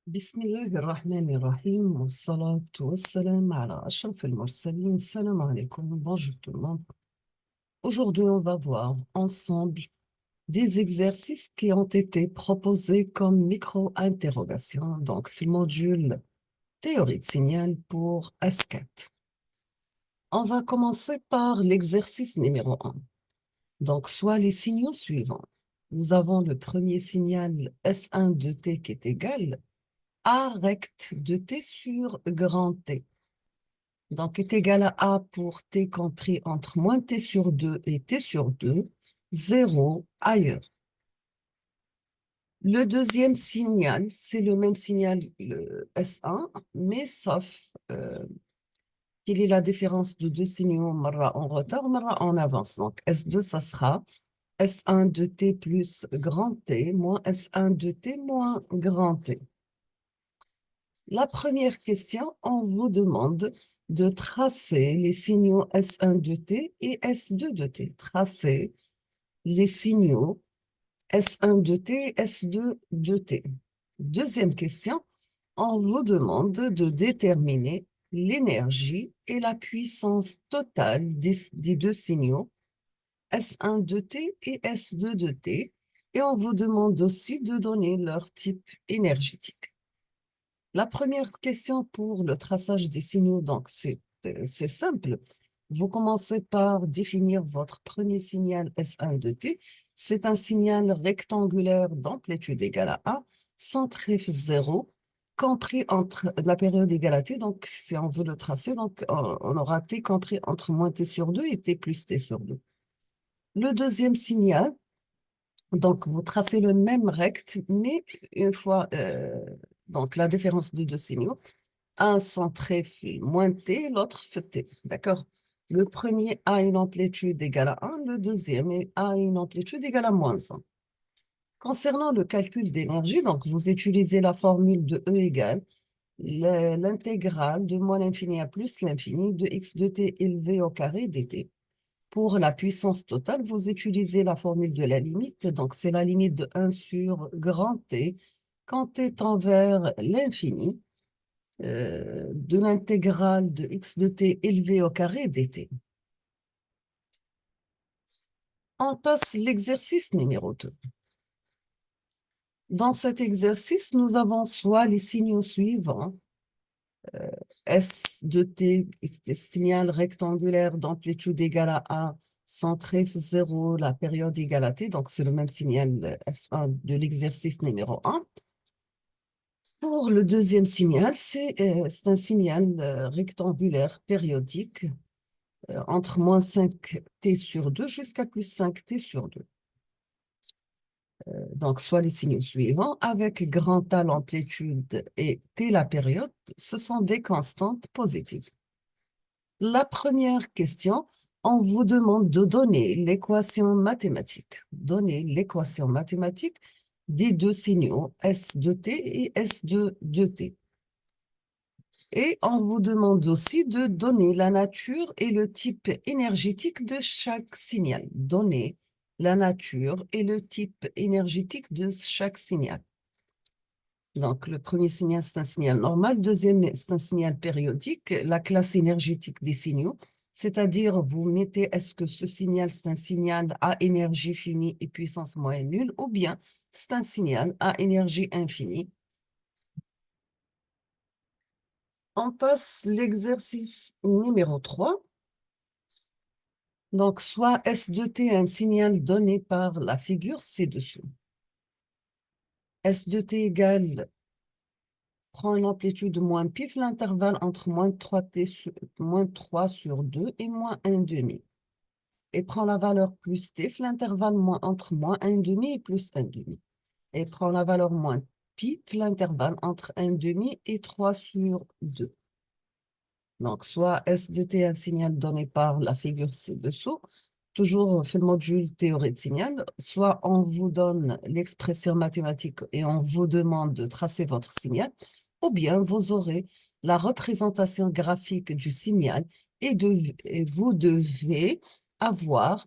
بسم الله الرحمن الرحيم والصلاة والسلام على أشرف المرسلين. Salam alaikum, bonjour tout le monde. Aujourd'hui, on va voir ensemble des exercices qui ont été proposés comme micro-interrogations, donc le module théorie de signal pour S4. On va commencer par l'exercice numéro 1. Donc, soit les signaux suivants. Nous avons le premier signal S1 de t qui est égal A rect de t sur grand T. Donc, est égal à A pour t compris entre moins t sur 2 et t sur 2, 0 ailleurs. Le deuxième signal, c'est le même signal, le S1, mais sauf quelle est la différence de deux signaux, marra en retard, marra en avance. Donc, S2, ça sera S1 de t plus grand T moins S1 de t moins grand T. La première question, on vous demande de tracer les signaux S1 de t et S2 de t. Tracer les signaux S1 de t et S2 de t. Deuxième question, on vous demande de déterminer l'énergie et la puissance totale des deux signaux S1 de t et S2 de t. Et on vous demande aussi de donner leur type énergétique. La première question pour le traçage des signaux, donc c'est simple. Vous commencez par définir votre premier signal S1 de t. C'est un signal rectangulaire d'amplitude égale à 1, centré 0, compris entre la période égale à t. Donc, si on veut le tracer, donc on aura t compris entre moins t sur 2 et t plus t sur 2. Le deuxième signal, donc vous tracez le même rect, mais une fois, donc la différence de deux signaux. Un centré moins t, l'autre fait t. D'accord? Le premier a une amplitude égale à 1, le deuxième a une amplitude égale à moins 1. Concernant le calcul d'énergie, donc vous utilisez la formule de E égale l'intégrale de moins l'infini à plus l'infini de x de t élevé au carré dt. Pour la puissance totale, vous utilisez la formule de la limite, donc c'est la limite de 1 sur grand T quand t tend vers l'infini de l'intégrale de x de t élevé au carré dt. On passe l'exercice numéro 2. Dans cet exercice, nous avons soit les signaux suivants, S de t, signal rectangulaire d'amplitude égale à 1, centré 0, la période égale à t, donc c'est le même signal S1 de l'exercice numéro 1. Pour le deuxième signal, c'est un signal rectangulaire périodique entre moins 5t sur 2 jusqu'à plus 5t sur 2. Donc, soit les signaux suivants, avec grand A l'amplitude et t la période, ce sont des constantes positives. La première question, on vous demande de donner l'équation mathématique. Donner l'équation mathématique des deux signaux S de t et S de t. Et on vous demande aussi de donner la nature et le type énergétique de chaque signal. Donner la nature et le type énergétique de chaque signal. Donc, le premier signal, c'est un signal normal. Deuxième, c'est un signal périodique. La classe énergétique des signaux, c'est-à-dire vous mettez, est-ce que ce signal, c'est un signal à énergie finie et puissance moyenne nulle, ou bien c'est un signal à énergie infinie. On passe l'exercice numéro 3. Donc, soit S de t un signal donné par la figure ci-dessous. S de t égale, prend une amplitude moins pif, l'intervalle entre moins 3 sur 2 et moins 1 demi. Et prend la valeur plus t, l'intervalle entre moins 1 demi et plus 1 demi. Et prend la valeur moins pi, l'intervalle entre 1 demi et 3 sur 2. Donc, soit S de t un signal donné par la figure ci-dessous, toujours fait le module théorie de signal, soit on vous donne l'expression mathématique et on vous demande de tracer votre signal, ou bien vous aurez la représentation graphique du signal et vous devez avoir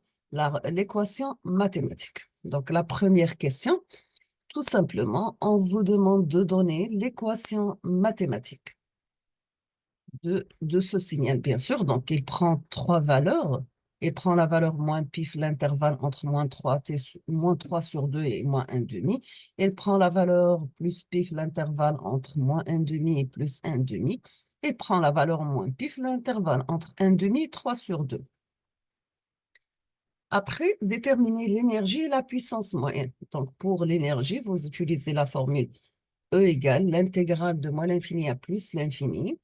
l'équation mathématique. Donc, la première question, Tout simplement, on vous demande de donner l'équation mathématique de ce signal, bien sûr. Donc, il prend trois valeurs. Il prend la valeur moins pif, l'intervalle entre moins 3 sur 2 et moins 1 demi. Il prend la valeur plus pif, l'intervalle entre moins 1 demi et plus 1 demi. Il prend la valeur moins pif, l'intervalle entre 1 demi et 3 sur 2. Après, déterminer l'énergie et la puissance moyenne. Donc, pour l'énergie, vous utilisez la formule E égale l'intégrale de moins l'infini à plus l'infini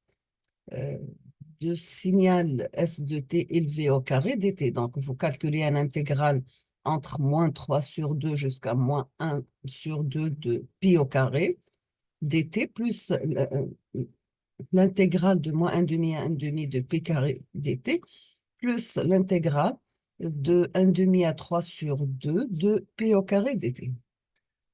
du signal S de t élevé au carré dt. Donc, vous calculez un intégral entre moins 3 sur 2 jusqu'à moins 1 sur 2 de pi au carré dt plus l'intégrale de moins 1 demi à 1 demi de pi carré dt plus l'intégrale de 1 demi à 3 sur 2 de pi au carré dt.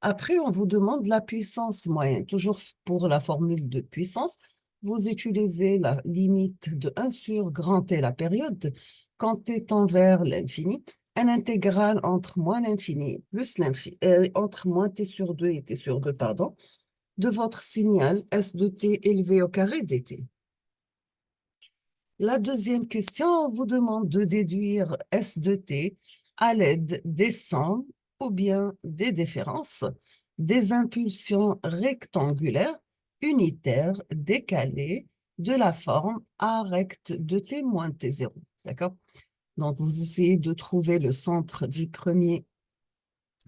Après, on vous demande la puissance moyenne. Toujours pour la formule de puissance, vous utilisez la limite de 1 sur grand T, la période, quand t tend vers l'infini, un intégral entre moins l'infini plus l'infini, entre moins t sur 2 et t sur 2, pardon, de votre signal S de t élevé au carré dt. La deuxième question, on vous demande de déduire S de t à l'aide des sommes ou bien des différences, des impulsions rectangulaires, unitaires, décalées, de la forme A recte de t moins t0. D'accord? Donc, vous essayez de trouver le centre du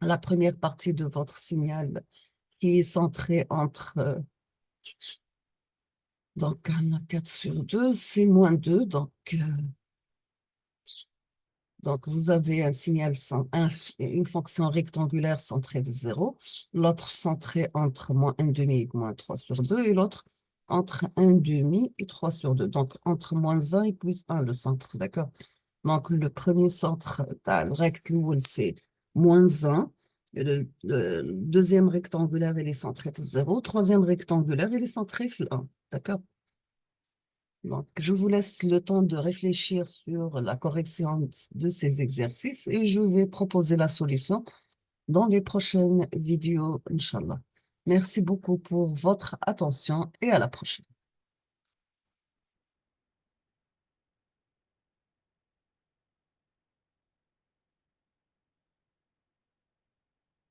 la première partie de votre signal qui est centré entre donc, 1 à 4 sur 2, c'est moins 2. Donc, vous avez un signal, une fonction rectangulaire centrée vers 0, l'autre centrée entre moins 1 demi et moins 3 sur 2, et l'autre entre 1 demi et 3 sur 2. Donc, entre moins 1 et plus 1, le centre, d'accord? Donc, le premier centre le rectangle, c'est moins 1. Le deuxième rectangulaire, il est centré vers 0. Troisième rectangulaire, il est centré vers 1, d'accord? Donc, je vous laisse le temps de réfléchir sur la correction de ces exercices et je vais proposer la solution dans les prochaines vidéos, Inch'Allah. Merci beaucoup pour votre attention et à la prochaine.